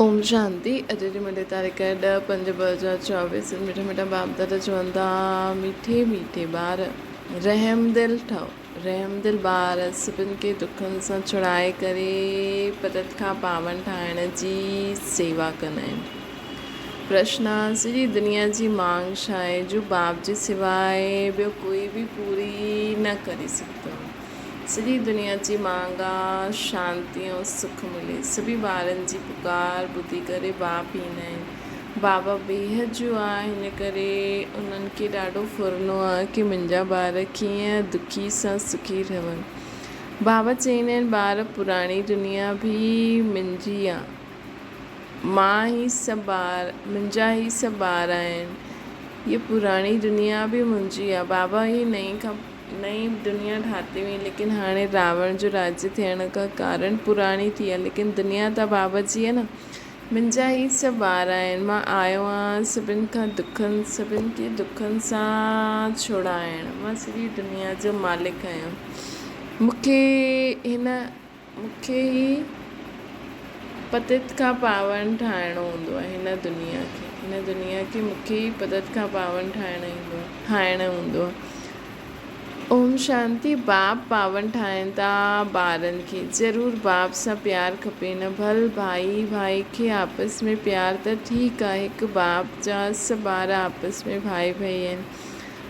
ओम शांति। अॼु जी मुंहिंजी तारीख़ 10/5/2024। मिठा मिठा बाप दादा चवनि था, मीठे मीठे ॿार रहमदिल ठहो। रहमदिल ॿार सभिनि खे दुखनि सां छुड़ाए करे पदत खां पावन ठाहिण जी सेवा कंदा आहिनि। प्रश्न: सॼी दुनिया जी मांग छा आहे जो बाप जे सवाइ ॿियो कोई बि पूरी न करे सघंदो। सॼी दुनिया जी मांग आहे शांती ऐं सुख मिले। सभी ॿारनि जी पुकार ॿुधी करे बाप ईंदा आहिनि। बाबा बेहद जो आहे, हिन करे उन्हनि खे ॾाढो फुरनो आहे कि मुंहिंजा ॿार कीअं दुखी सां सुखी रहनि। बाबा चवंदा आहिनि, ॿार पुराणी दुनिया बि मुंहिंजी आहे, मुंहिंजा ई सभु ॿार आहिनि। ये पुराणी दुनिया बि मुंहिंजी आहे। बाबा ही नई दुनिया ठाती हुई, लेकिन हाणे रावण जो राज्य थियण का कारण पुराणी थी आहे, लेकिन दुनिया त बाबा जी आहे न। मुंहिंजा ई सभु ॿार आहिनि। मां आयो आहियां सभिनि खे दुखनि सां छुड़ाइण। मां सॼी दुनिया जो मालिक आहियां। मूंखे ही पतित खां पावन ठाहिणो हूंदो आहे। हिन दुनिया खे मूंखे ही पतित खां पावन ठाहिणो हूंदो आहे। ओम शांति। बाप पावन ठाहिनि था ॿारनि खे। ज़रूरु बाप सां प्यार खपे न। भल भाई भाई खे आपस में प्यार त ठीकु आहे। हिकु बाप जा सभु ॿार आपस में भाई भाई आहिनि,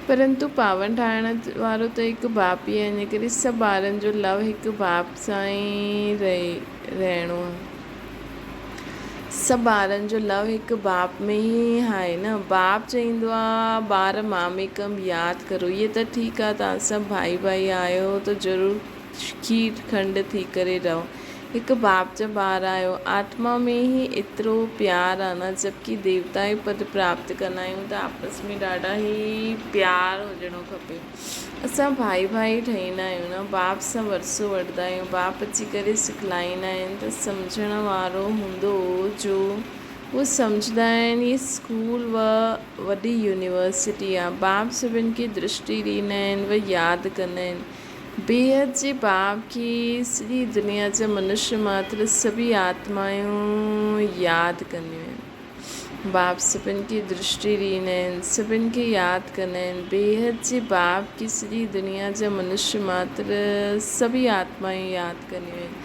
परंतु पावन ठाहिण वारो त हिकु बाप ई आहे। इन करे सभु ॿारनि जो लव हिकु बाप सां ई रहणो आहे। सभु ॿारनि जो लव हिकु बाप में ई आहे न। बाप चवंदो आहे, ॿार मामेकम यादि करो। इहे त ठीकु आहे, तव्हां सभु भाई भाई आहियो त ज़रूरु खीर खंड थी करे रहो। हिकु बाप जा ॿार आहियो। आत्मा में ई एतिरो प्यार आहे न। जबकि देवता ई पद प्राप्त कंदा आहियूं त आपस में ॾाढा ई प्यार हुजणो खपे। असां भाई भाई ठहींदा आहियूं न। बाप सां वरसो वठंदा आहियूं। बाप अची करे सिखलाईंदा आहिनि त सम्झण वारो हूंदो जो उहे सम्झंदा आहिनि। ये स्कूल वॾी यूनिवर्सिटी आहे। बाप सभिनि खे दृष्टि ॾींदा आहिनि, उहे यादि कंदा आहिनि। बेहद जे बाप खे सॼी दुनिया जा मनुष्य मात्र सभी आत्मायूं यादि कंदियूं आहिनि। बाप सभिनि खे दृष्टि ॾींदा आहिनि, सभिनि खे यादि कंदा आहिनि। बेहद जे बाप की सॼी दुनिया जा मनुष्य मात्र सभी आत्माएं यादि कंदियूं आहिनि।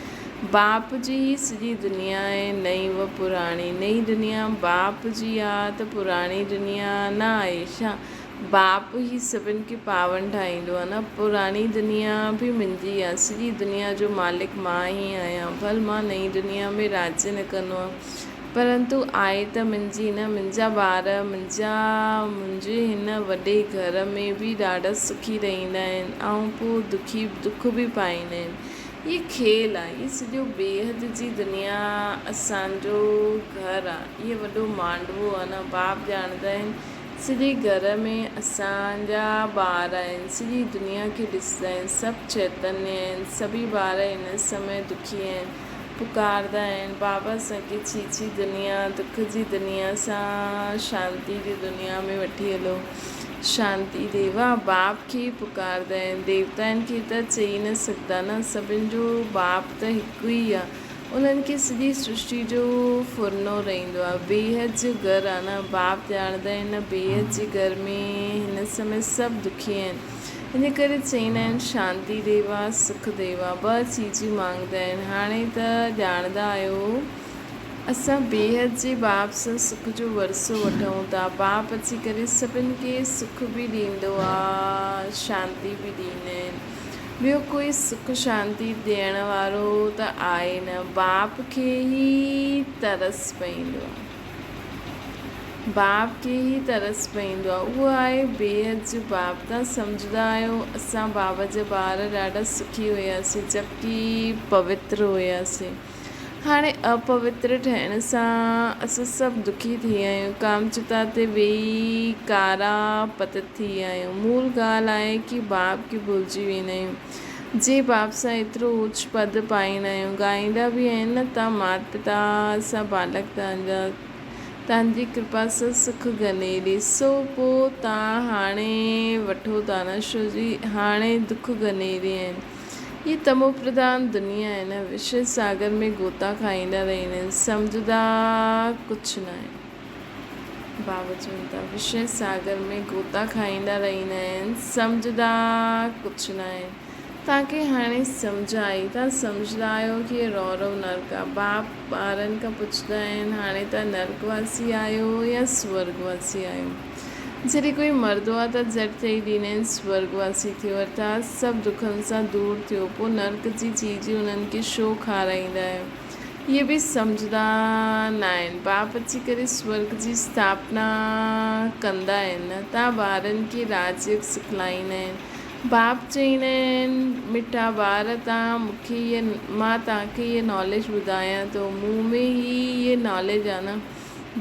बाप जी ही सॼी दुनिया आहे, नई व पुराणी। नई दुनिया बाप जी आहे त पुराणी दुनिया न आहे छा? बाप ही सभिनि खे पावन ठाहींदो आहे न। पुराणी दुनिया बि मुंहिंजी आहे। सॼी दुनिया जो मालिक मां ई आहियां। भल मां नई दुनिया में राज्य न कंदो आहियां, परंतु आहे त मुंहिंजी न। मुंहिंजा ॿार मुंहिंजे हिन वॾे घर में बि ॾाढा सुखी रहंदा आहिनि ऐं पोइ दुख बि पाईंदा आहिनि। ये खेल आहे। ये सॼो बेहद जी दुनिया असांजो घरु आहे। इहो वॾो मांडवो आहे न। बाप ॼाणंदा आहिनि सॼे घर में असांजा ॿार आहिनि। सॼी दुनिया खे ॾिसंदा आहिनि। सभु चैतन्य आहिनि। सभी ॿार हिन समय दुखी आहिनि, पुकारंदा आहिनि, बाबा असांखे छी दुनिया, दुख जी दुनिया सां शांती जी दुनिया में वठी हलो। शांती देवा बाप खे पुकारंदा आहिनि। देवताउनि खे त चई न सघंदा न। सभिनि जो बाप त हिकु ई आहे। उन्हनि खे सॼी सृष्टि जो फुरनो रहंदो आहे। बेहद जो घरु आहे न। बाप ॼाणंदा आहिनि न, बेहद जे घर में हिन समय सभु दुखी आहिनि। इन करे चवंदा आहिनि शांती देवा सुख देवा। ॿ चीजूं मांगंदा आहिनि। हाणे त ॼाणंदा आहियो असां बेहद जे बाप सां सुख जो वरसो वठूं था। बाप अची करे सभिनि खे सुख बि ॾींदो आहे, शांती बि ॾींदा आहिनि। ॿियो कोई सुख शांति ॾियण वारो त आहे न। बाप खे ई तरस पईंदो आहे। बाप खे ई तरस पईंदो आहे। उहो आहे बेहद जो बाप। तव्हां सम्झंदा आहियो असां बाबा जा ॿार ॾाढा सुखी हुआसीं, जबकि पवित्र हुआसीं। हाणे अपवित्र ठहिण सां असां सभु दुखी थी विया आहियूं। कामचिता ते वेही कारा पतित थी विया आहियूं। मूल ॻाल्हि आहे कि बाप खे भुलिजी वेंदा आहियूं। जे बाप सां एतिरो उच्च पद पाईंदा आहियूं, ॻाईंदा बि आहिनि न, तव्हां माता पिता सां बालक तव्हांजी कृपा सां सुख गनेरी। सो पोइ तव्हां हाणे वठो था न, छो जी हाणे दुख गनेरी आहिनि। ये तमो प्रधान दुनिया है न, विषय सागर में गोता खाईंदा रहींदा आहिनि, सम्झंदा कुझु न आहिनि। बाबा चवनि था विषय सागर में गोता खाईंदा रहींदा आहिनि, सम्झंदा कुझु न आहिनि। तव्हांखे हाणे सम्झ आई, तव्हां सम्झंदा आहियो कि हे रौरव नर्क आहे। बाप ॿारनि खां पुछंदा आहिनि हाणे तव्हां नर्कवासी आहियो या स्वर्गवासी आहियो। जॾहिं कोई मरंदो आहे त झटि चई ॾींदा आहिनि स्वर्गवासी थियो, अर्थात सभु दुखनि सां दूरि थियो। पोइ नर्क जी चीज उन्हनि खे छो खाराईंदा आहियो, इहे बि सम्झंदा न आहिनि। बाप अची करे स्वर्ग जी स्थापना कंदा आहिनि, तव्हां ॿारनि खे राजयोग सिखलाईंदा आहिनि। बाप चईंदा आहिनि मिठा ॿार, तव्हां मूंखे मां तव्हांखे इहा नॉलेज ॿुधायां थो, मूं में ई इहे नॉलेज आहे न,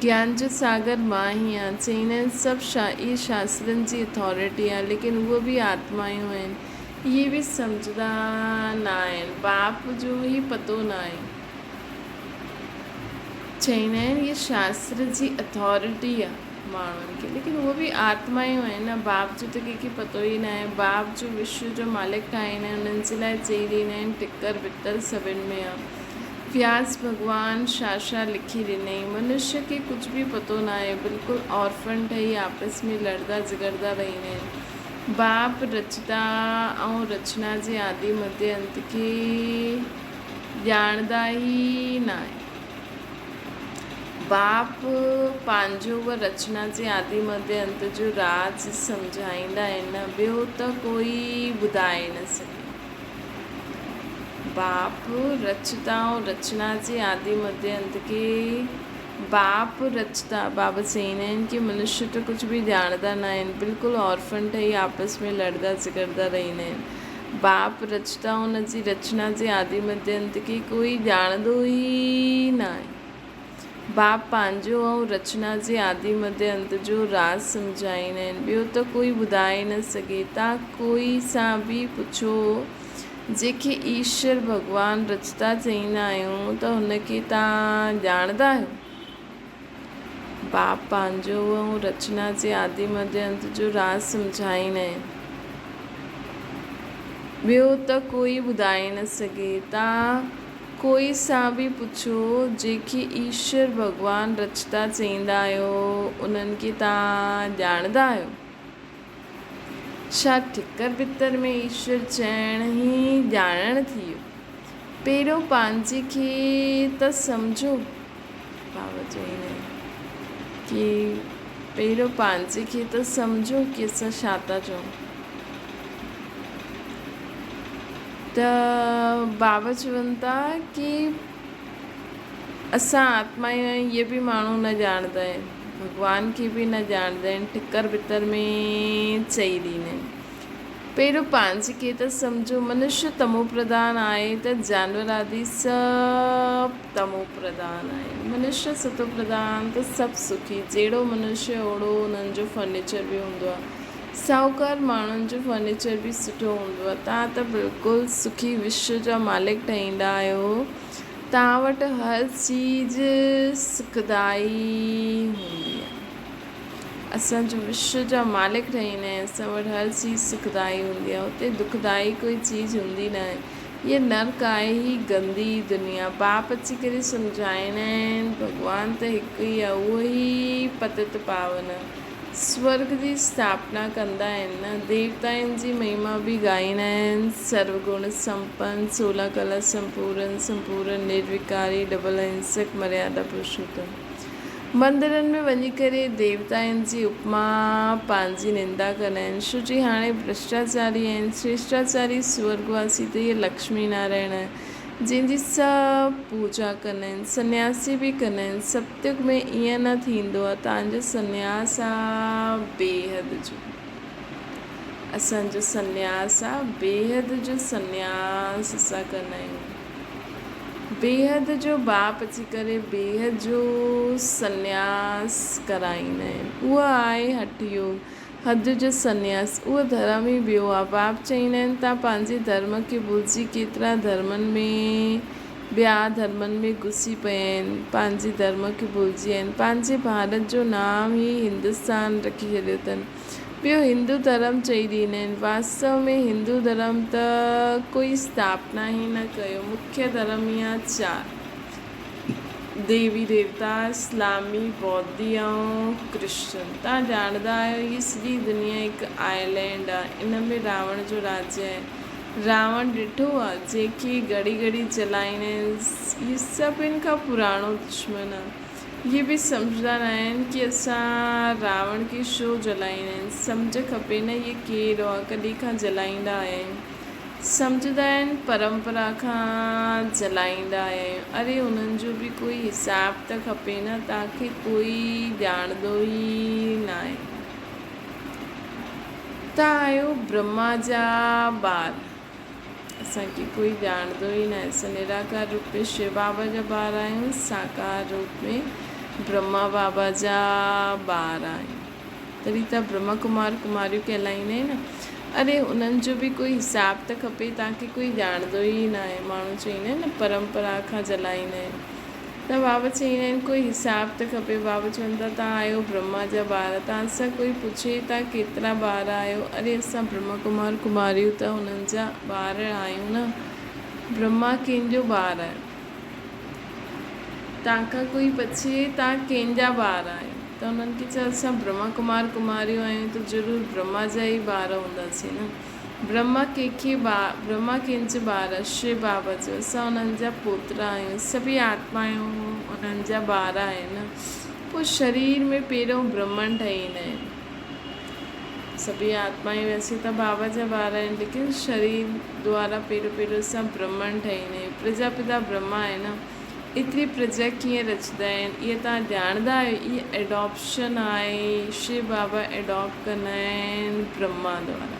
ज्ञान जो सागर मां ई आहियां। चईंदा आहिनि सभु इहे शास्त्रनि जी अथॉरिटी आहे, लेकिन उहे बि आत्मायूं आहिनि। इहे बि सम्झंदा न आहिनि, बाप जो ई पतो न आहे। चईंदा आहिनि इहे शास्त्र जी अथॉरिटी आहे माण्हुनि खे, लेकिन उहे बि आत्मायूं आहिनि न। बाप जो त कंहिंखे पतो ई न आहे। बाप जो विश्व जो मालिक ठाहींदा आहिनि, उन्हनि जे लाइ चई ॾींदा आहिनि टिकर बितर सभिनि में आहे। व्यास भगवान छा लिखी ॾिनई, मनुष्य खे कुझु बि पतो न आहे, बिल्कुलु ऑर्फन ठही आपस में लड़दा झगड़दा रहंदा आहिनि। बाप रचता ऐं रचना जे आदि मध्य अंत खे ॼाणंदा ई न आहे। बाप पंहिंजो व रचना जे आदि मध्य अंत जो राज सम्झाईंदा आहिनि, ॿियो त कोई ॿुधाए न सघे। बाप रचता ऐं रचना जे आदि मध्य अंत खे बाप रचता। बाबा चईंदा आहिनि कि मनुष्य त कुझु बि ॼाणंदा न आहिनि, बिल्कुलु ऑर्फन ठही आपस में लड़दा झगड़दा रहंदा आहिनि। बाप रचता हुन जी रचना जे आदि मध्य अंत खे कोई ॼाणंदो ई न आहे। बाप पंहिंजो ऐं रचना जे आदि मध्य अंत जो राज सम्झाईंदा आहिनि, ॿियो त कोई ॿुधाए न सघे। तव्हां कोई सां बि पुछो जंहिंखे ईश्वर भॻवानु रचता चईंदा आहियूं त हुनखे तव्हां ॼाणंदा आहियो। बाप पंहिंजो ऐं रचना जे आदि मध्य अंत जो राज सम्झाईंदा आहिनि, ॿियो त कोई ॿुधाए न सघे। तव्हां कोई सां बि पुछो जंहिंखे ईश्वर भॻवानु रचता चईंदा आहियो, उन्हनि खे तव्हां ॼाणंदा आहियो। छा ठिकर बितर में ईश्वर चइण ई ॼाणण थी वियो। पहिरियों पंहिंजे खे त सम्झो। बाबा चईंदा आहिनि कि पहिरियों पंहिंजे खे त सम्झो कि असां छा था चऊं। त बाबा चवनि था कि असां आत्मायूं आहियूं, इहे बि माण्हू न ॼाणंदा आहिनि, भॻवान खे बि न ॼाणंदा आहिनि। ठिकर बितर में चई ॾींदा आहिनि पहिरियों पंहिंजे खे त सम्झो। मनुष्य तमो प्रधान आहे त जानवर आदि सभु तमो प्रधान आहे। मनुष्य सतो प्रधान त सभु सुखी। जहिड़ो मनुष्य ओड़ो उन्हनि जो फर्नीचर बि हूंदो आहे। साहूकार माण्हुनि जो फर्नीचर बि सुठो हूंदो आहे। तव्हां त बिल्कुलु सुखी विश्व जा मालिक ठहींदा आहियो। तव्हां वटि हर चीज़ सुखदाई हूंदी आहे। असांजो विश्व जा मालिक ठहींदा आहिनि, असां वटि हर चीज़ सुखदाई हूंदी आहे। हुते दुखदाई कोई चीज़ हूंदी न आहे। इहे नर्क आहे ही गंदी दुनिया। बाप अची करे सम्झाईंदा आहिनि भॻवानु त हिकु ई आहे, उहो ई पतित पावन स्वर्ग जी स्थापना कंदा आहिनि न। देवताउनि जी महिमा बि ॻाईंदा आहिनि। सर्वगुण संपन्न, 16 कला संपूर्ण निर्विकारी, डबल अहिंसक, मर्यादा पुरुषोत्तम। मंदरनि में वञी करे देवताउनि जी उपमा पंहिंजी निंदा कंदा आहिनि, छो जी हाणे भ्रष्टाचारी आहिनि। श्रेष्ठाचारी स्वर्गवासी त इहे लक्ष्मी नारायण जंहिंजी सभु पूजा कंदा आहिनि, सन्यासी बि कंदा आहिनि। सत्युग में ईअं न थींदो आहे। तव्हांजो सन्यास आहे बेहद जो, असांजो सन्यास आहे बेहद जो सन्यास असां कंदा आहियूं। बेहद जो बाप अची करे बेहद जो सन्यास कराईंदा आहिनि। उहा आहे हठ योग, हद जो सन्यास। उहो धर्म ई ॿियो आहे। बाप चईंदा आहिनि तव्हां पंहिंजे धर्म खे भुलिजी केतिरा ॿिया धर्मनि में घुसी पिया आहिनि, पंहिंजे धर्म खे भुलिजी आहिनि। पंहिंजे भारत जो नाम ई हिंदुस्तान रखी छॾियो अथनि। ॿियो हिंदू धर्म चई ॾींदा आहिनि। वास्तव में हिंदू धर्म त कोई स्थापना ई न कयो। मुख्य धर्म या 4 देवी देवता इस्लामी बौद्धी ऐं क्रिश्चन। तव्हां ॼाणंदा आहियो हीअ सॼी दुनिया हिकु आइलैंड आहे। इन में रावण जो राज्य आहे। रावण ॾिठो आहे जंहिंखे घड़ी घड़ी जलाईंदा आहिनि। इहे सभिनि खां पुराणो दुश्मन आहे। ये बि सम्झंदा न आहिनि की असां रावण खे छो जलाईंदा आहिनि। सम्झ खपे न इहे केरु आहे, कॾहिं खां जलाईंदा आया आहियूं। सम्झंदा आहिनि परंपरा खां जलाईंदा आया आहियूं। अरे उन्हनि जो बि कोई हिसाब त खपे न। तव्हांखे कोई ॼाणंदो ई न आहे। तव्हां आहियो ब्रह्मा जा ॿार, असांखे कोई ॼाणंदो ई न आहे। असां निराकार रूप में शिव बाबा जा ॿार आहियूं, साकार रूप में ब्रह्मा बाबा जा ॿार आहियूं। तॾहिं त ब्रह्मा कुमार कुमारियूं कहलाईंदा आहिनि। अरे उन्हनि जो बि कोई हिसाब त खपे। तव्हांखे कोई ॼाणंदो ई न आहे। माण्हू चवंदा आहिनि न परंपरा खां जलाईंदा आहिनि। त बाबा चवंदा आहिनि कोई हिसाब त खपे। बाबा चवनि था तव्हां आहियो ब्रह्मा जा ॿार। तव्हां सां कोई पुछे तव्हां केतिरा ॿार आहियो। अरे असां ब्रह्मा कुमार कुमारियूं त हुननि जा ॿार आहियूं न। ब्रह्मा कंहिंजो ॿार आहे। तव्हांखां कोई पुछे तव्हां कंहिंजा ॿार आहियो त उन्हनि खे चयो असां ब्रह्मा कुमार कुमारियूं आहियूं त ज़रूरु ब्रह्मा जा ई ॿार हूंदासीं न। ब्रह्मा कंहिंजे ॿार, शिव बाबा जो। असां उन्हनि जा पोतरा आहियूं। सभई आत्मायूं उन्हनि जा ॿार आहिनि। पोइ शरीर में पहिरियों ब्रह्मन ठहींदा आहिनि। सभई आत्मायूं वैसे त बाबा जा ॿार आहिनि, लेकिन शरीर द्वारा पहिरियों असां ब्रह्मन ठहींदा आहियूं। प्रजापिता ब्रह्मा आहे न। एतिरी प्रजा कीअं रचंदा आहिनि इहे तव्हां ॼाणंदा आहियो। इहा एडॉप्शन आहे। शिव बाबा एडॉप्ट कंदा आहिनि ब्रह्मा द्वारा।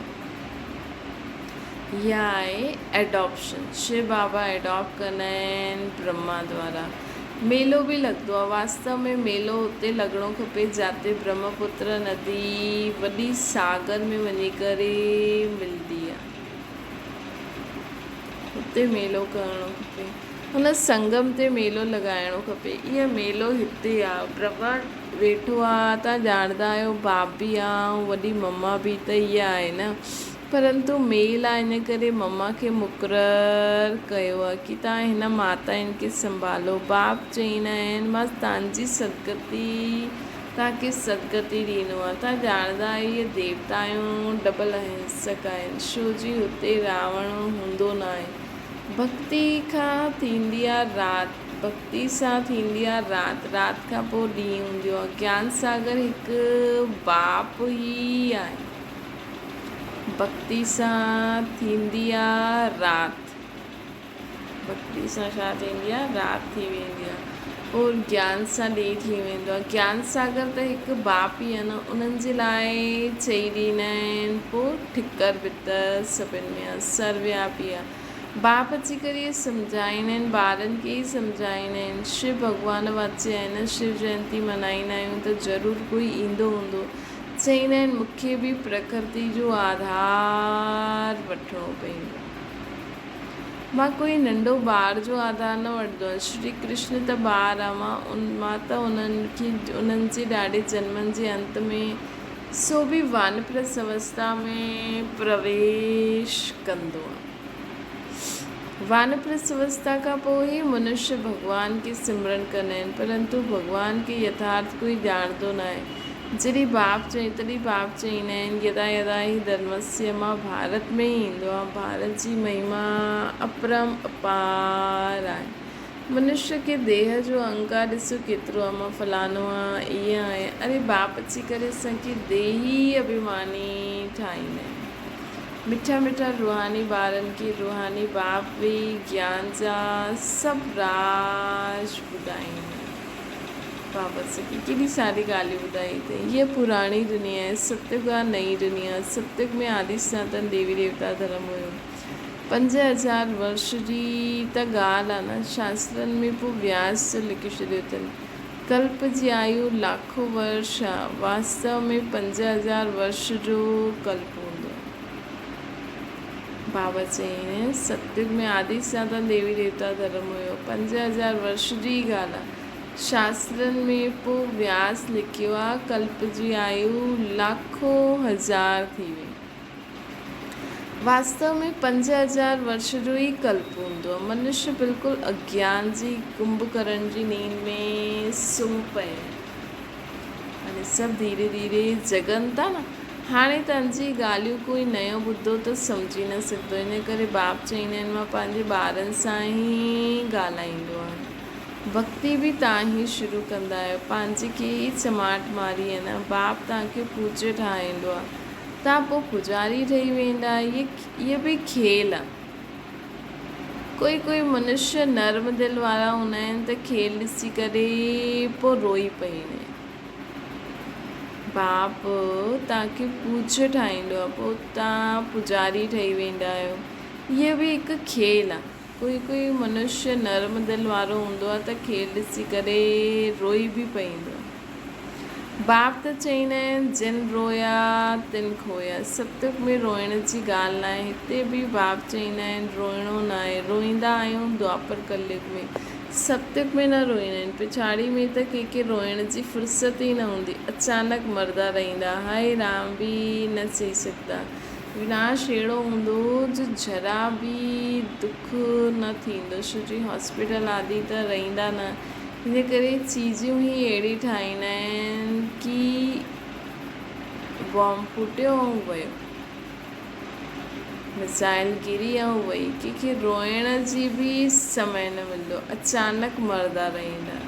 इहा आहे एडॉप्शन। शिव बाबा एडॉप्ट कंदा आहिनि ब्रह्मा द्वारा। मेलो बि लॻंदो आहे। वास्तव में मेलो हुते लॻणो खपे जिते ब्रह्मपुत्र नदी वॾी सागर में वञी करे मिलंदी आहे। हुते मेलो करणो खपे। हुन संगम ते मेलो लॻाइणो खपे। इहो मेलो हिते आहे। ब्रह्मा वेठो आहे। तव्हां ॼाणंदा आहियो बाप बि आहे ऐं वॾी मम्मा बि त इहा आहे न। परंतु मेल आहे इन करे मम्मा खे मुक़ररु कयो आहे की तव्हां हिन माता हिन खे संभालो। बाप चवंदा आहिनि मां तव्हांजी सदगति तव्हांखे सदगति ॾींदो आहे। तव्हां ॼाणंदा आहियो इहे देवताऊं डबल अहिंसक आहिनि। छो जी हुते रावण हूंदो न आहे। भक्ति खां थींदी आहे राति। भक्ति सां थींदी आहे राति। राति खां पोइ ॾींहुं हूंदो आहे। ज्ञान सागर हिकु बाप ई आहे। भक्ति सां थींदी आहे राति। भक्ति सां छा थींदी आहे? राति थी वेंदी आहे। और ज्ञान सां ॾींहुं थी वेंदो आहे। ज्ञान सागर त हिकु बाप ई आहे न। उन्हनि जे लाइ चई ॾींदा आहिनि। पोइ ठिकर भितर सभिनि में आहे। सर्वव्यापी आहे। बाप अची करे इहे सम्झाईंदा आहिनि। ॿारनि खे ई सम्झाईंदा आहिनि। शिव भॻवान वाचे आहे न। शिव जयंती मल्हाईंदा आहियूं त ज़रूरु कोई ईंदो हूंदो। चवंदा आहिनि मूंखे बि प्रकृति जो आधार वठिणो पवंदो। मां कोई नंढो ॿार जो आधार न वठंदो आहियां। श्री कृष्ण त ॿार आहे। मां त उन्हनि जे ॾाढे जन्मनि जे अंत में सो बि वानप्रस्थ अवस्था में प्रवेश कंदो आहे। वानप्रस्थ अवस्था खां पोइ ई मनुष्य भॻवान खे सिमरन कंदा आहिनि। परंतु भॻवान खे यथार्थ कोई ॼाणंदो न आहे। जॾहिं बाप चई तॾहिं बाप चवंदा आहिनि यदा यदा ही धर्मस्य मां भारत में ई ईंदो आहे। भारत जी महिमा अपरम अपार आहे। मनुष्य खे देह जो अहंकार ॾिसो केतिरो आहे। मां फलानो आहे ईअं आहे। अरे बाप अची करे असांखे देही अभिमानी ठाहींदा आहिनि। मिठा मिठा रूहानी ॿारनि खे रूहानी बाप वेही ज्ञान जा सभु राज ॿुधाईंदा आहिनि। बाबा सॼी केॾी सारी ॻाल्हियूं ॿुधाई अथई। हीअ पुराणी दुनिया आहे। सतयुग आहे नई दुनिया। सतयुग में आदि सनातन देवी देवता धर्म हुयो। 5000 वर्ष जी त ॻाल्हि आहे न। शास्त्रनि में पोइ व्यास लिखी छॾियो अथनि। कल्प जी आयु लाखों वर्ष आहे। वास्तव में 5000 वर्ष जो कल्प हूंदो। बाबा चई सतयुग में आदि सनातन देवी देवता धर्म हुयो। 5000 वर्ष जी ॻाल्हि आहे। शास्त्रनि में पोइ व्यास लिखियो आहे, कल्प जी आयु लाखों हज़ार थी वई। वास्तव में 5000 वर्ष जो ई कल्प हूंदो आहे। मनुष्य बिल्कुलु अज्ञान जी कुंभकर्ण जी नींद में सुम्ही पए, अने सभु धीरे धीरे जगनि था न। हाणे तव्हांजी ॻाल्हियूं कोई नयो ॿुधो त सम्झी न सघंदो, इन करे बाप चईंदा आहिनि मां पंहिंजे ॿारनि सां ई ॻाल्हाईंदो आहियां। भक्ति बि तव्हां ई शुरू कंदा आहियो, पंहिंजी खे ई चमाट मारी आहे न। बाप तव्हांखे पूज्य ठाहींदो आहे, तव्हां पोइ पुजारी ठही वेंदा। इहे बि खेल आहे। कोई मनुष्य नर्म दिलि वारा हूंदा आहिनि त खेल ॾिसी करे पोइ रोई पवंदा आहिनि। बाप तव्हांखे पूज्य ठाहींदो आहे, पोइ तव्हां पुजारी ठही वेंदा आहियो। इहो बि हिकु खेल आहे। कोई मनुष्य नर्म दिलि वारो हूंदो आहे त खेल ॾिसी करे रोई बि पवंदो आहे। बाप त चईंदा आहिनि जिन रोया तिन खोया। सतयुग में रोइण जी ॻाल्हि न आहे। हिते बि बाप चईंदा आहिनि रोइणो न आहे। रोईंदा आहियूं द्वापर कलयुग में, सतयुग में न रोईंदा आहिनि। पिछाड़ी में त कंहिंखे रोइण जी फुर्सत ई न हूंदी, अचानक मरदा रहंदा। हाय राम बि न चई सघंदा। विनाश अहिड़ो हूंदो जो जरा बि दुख न थींदो, छो जो हॉस्पिटल आदि त रहंदा न। इन करे चीज़ूं ई अहिड़ी ठाहींदा आहिनि कि बॉम्ब फुटियो ऐं वियो, मिसाइल गिरी ऐं वई। कंहिंखे रोइण जी बि समय न मिलंदो, अचानक मरदा रहंदा।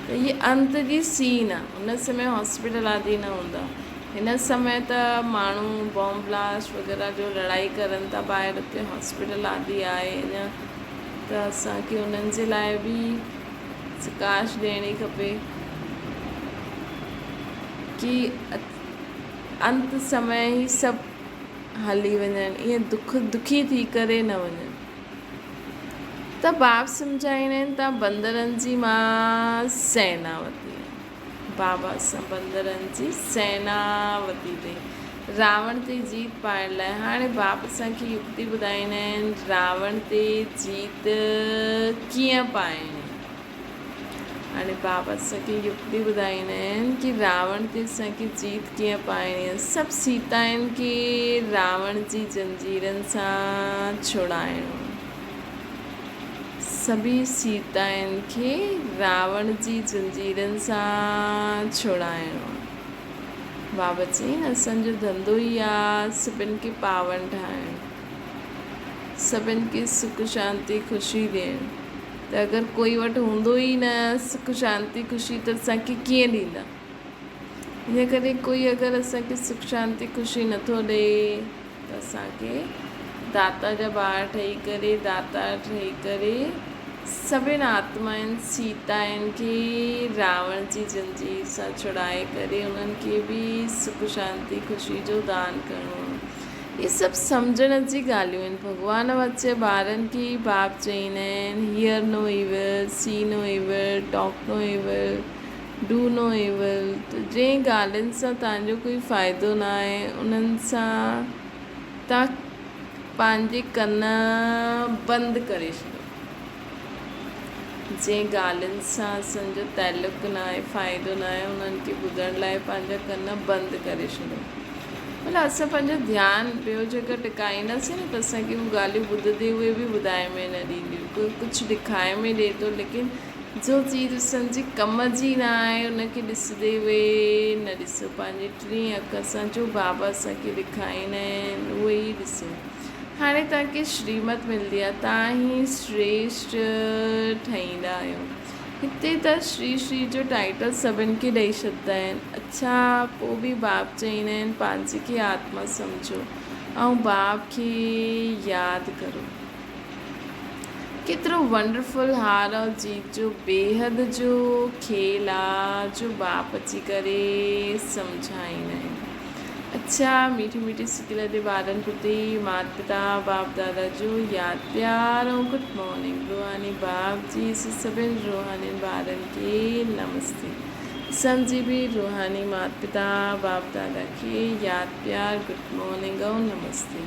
त इहे अंत जी सीन आहे। हुन समय हॉस्पिटल आदि न हूंदा। हिन समय त माण्हू बॉम्ब ब्लास्ट वग़ैरह जो लड़ाई करनि था ॿाहिरि, हुते हॉस्पिटल आदि आहे अञा। त असांखे उन्हनि जे लाइ बि प्रकाश ॾियणी खपे कि अंत समय ई सभु हली वञनि, ईअं दुखी थी करे न वञनि। त बाप सम्झाईंदा आहिनि तव्हां बंदरनि जी मां सेनावती आहे। बाबा सां बंदरनि जी सेनावती अथई, रावण ते जीत पाइण लाइ। हाणे बाप असांखे युक्ति ॿुधाईंदा आहिनि रावण ते जीत कीअं पाइणी। हाणे बाप असांखे युक्ति ॿुधाईंदा आहिनि कि रावण ते असांखे जीत कीअं पाइणी आहे। सभु सीताउनि खे रावण जी जंजीरनि सां छुड़ाइणो। सभी सीताउनि खे रावण जी जंजीरनि सां छुड़ाइणो। बाबा चई न असांजो धंधो ई आहे सभिनि खे पावन ठाहिणु, सभिनि खे सुख शांती ख़ुशी ॾियणु। त अगरि कोई वटि हूंदो ई न सुख शांती ख़ुशी त असांखे कीअं ॾींदा। इन करे कोई अगरि असांखे सुख शांती ख़ुशी नथो ॾे त असांखे दाता जा ॿार ठही करे सभिनि आत्माउनि सीताउनि खे रावण जी जंजीर सां छुड़ाए करे उन्हनि खे बि सुख शांति ख़ुशी जो दान करिणो। इहे सभु सम्झण जी ॻाल्हियूं आहिनि। भॻवान वच्चे ॿारनि खे बाप चईंदा आहिनि hear no evil, see no evil, talk no evil, do no evil. त जंहिं ॻाल्हियुनि सां तव्हांजो कोई फ़ाइदो न आहे उन्हनि सां तव्हां पंहिंजे कन बंदि करे छॾियो। जंहिं ॻाल्हियुनि सां असांजो तालुक न आहे, फ़ाइदो न आहे, उन्हनि खे ॿुधण लाइ पंहिंजा कन बंदि करे छॾियो। मतिलबु असां पंहिंजो ध्यानु ॿियो जॻह टिकाईंदासीं न त असांखे उहे ॻाल्हियूं ॿुधंदे उहे बि ॿुधाए में न ॾींदियूं। कोई कुझु ॾेखारे में ॾिए थो, लेकिन जो चीज़ असांजी कम जी न आहे उनखे ॾिसंदे उहे न ॾिसो। पंहिंजी टी अख सां जो बाबा असांखे ॾेखारींदा आहिनि उहे ई ॾिसो। हाणे तव्हांखे श्रीमत मिलंदी आहे, तव्हां ई श्रेष्ठ ठहींदा आहियो। हिते त श्री जो टाइटल सभिनि खे ॾेई छॾींदा आहिनि। अच्छा पोइ बि बाप चईंदा आहिनि पंहिंजे खे आत्मा सम्झो ऐं बाप खे यादि करो। केतिरो वंडरफुल हार और जीत जो बेहद जो खेल आहे जो बाप अची करे सम्झाईंदा आहिनि। अच्छा मीठी मीठी सिकिल जे ॿारनि प्रति माता पिता बाप दादा जो यादि प्यार ऐं गुड मॉर्निंग। रूहानी बाप जी सभिनि रूहानी ॿारनि खे नमस्ते। असांजी बि रूहानी माता पिता बाप दादा खे यादि प्यार गुड मॉर्निंग ऐं नमस्ते।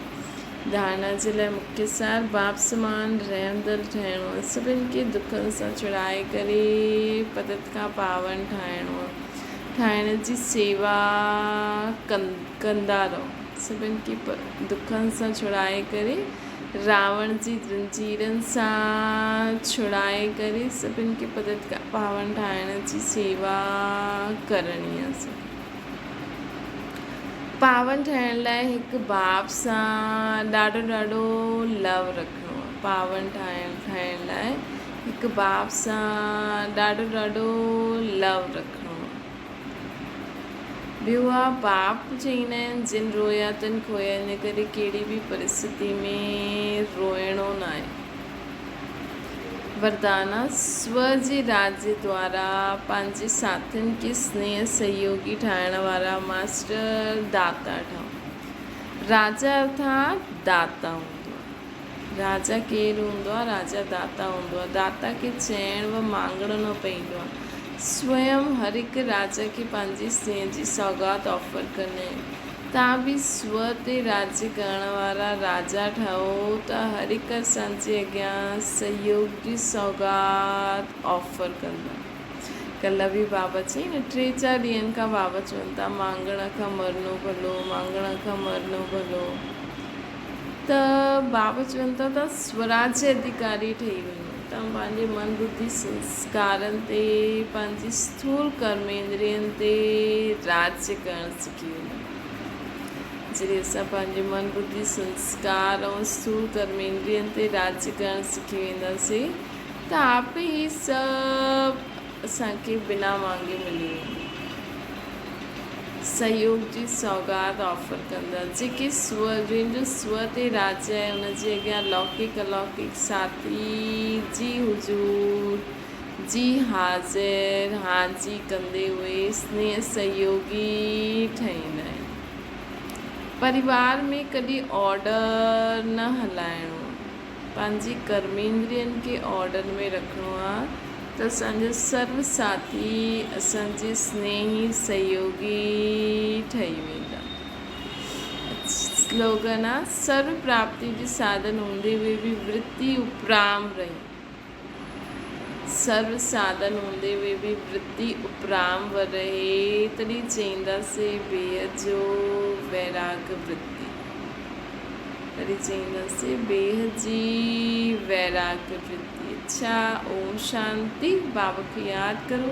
धारणा जे लाइ मुख्य सार बाप समान रहंदड़ ठहिणो आहे। सभिनि खे दुखनि सां छुड़ाए करे पदत खां पावन ठाहिण जी सेवा कंदा रहो। सभिनि खे दुखनि सां छुड़ाए करे रावण जी जंजीरनि सां छुड़ाए करे सभिनि खे पदत खां पावन ठाहिण जी सेवा करणी आहे। पावन ठहिण लाइ हिकु बाप सां ॾाढो लव रखिणो आहे। पावन ठाहिण लाइ हिकु बाप सां ॾाढो लव रखिणो आहे। ॿियो आहे बाप चईंदा आहिनि जिन रोया तन खोया, इन करे कहिड़ी बि परिस्थिति में रोइणो न आहे। वरदाना स्व जे राज्य द्वारा पंहिंजे साथियुनि खे स्नेह सहयोगी ठाहिण वारा मास्टर दाता ठहो। राजा अर्थात दाता हूंदो आहे। राजा केरु हूंदो आहे? राजा दाता हूंदो आहे। दाता खे चइण व मांगणो न पवंदो आहे। स्वयं हर हिकु राजा खे पंहिंजी स्नेह जी सौगात ऑफर कंदा आहिनि। तव्हां बि स्व ते राज्य करण वारा राजा ठहो त हर हिकु असांजे अॻियां सहयोग जी सौगात ऑफर कंदा। कल्ह बि बाबा चई न, 3-4 ॾींहंनि खां बाबा चवनि था मांगण खां मरणो भलो, मांगण खां मरणो भलो। त बाबा चवनि था तव्हां स्वराज्य अधिकारी ठही वञो। तव्हां पंहिंजे मन बुद्धि संस्कारनि ते, पंहिंजी स्थूल कर्मेंद्रियनि ते राज्य करणु सिखी वञो। जॾहिं असां पंहिंजे मन बुद्धि संस्कार ऐं स्थूल कर्मेंद्रियनि ते राज्य करणु सिखी वेंदासीं त आप ई सभु असांखे बिना मांगे मिली वेंदो। सहयोग जी सौगात ऑफर कंदा। जेके जंहिंजो स्व ते राज्य आहे उनजे अॻियां लौकिक अलौकिक साथी जी हुजूर जी हाज़िर हाजी कंदे हुए स्नेह सहयोगी ठहींदा आहिनि। परिवार में कॾहिं ऑर्डर न हलाइणो, पंहिंजी कर्मेंद्रियनि खे ऑर्डर में रखिणो आहे त असांजा सर्व साथी असांजे स्नेही सहयोगी ठही वेंदा। स्लोगन आहे सर्व प्राप्ति जे साधन हूंदे हुए बि वृत्ति उपराम रही। सर्व साधन हूंदे हुए बि वृत्ति उपराम रहे तॾहिं चईंदासीं बेहद जो वैराग वृत्ति। तॾहिं चईंदासीं बेहद जी वैराग वृत्ति। अच्छा, ओम शांति। बाबा खे यादि करो।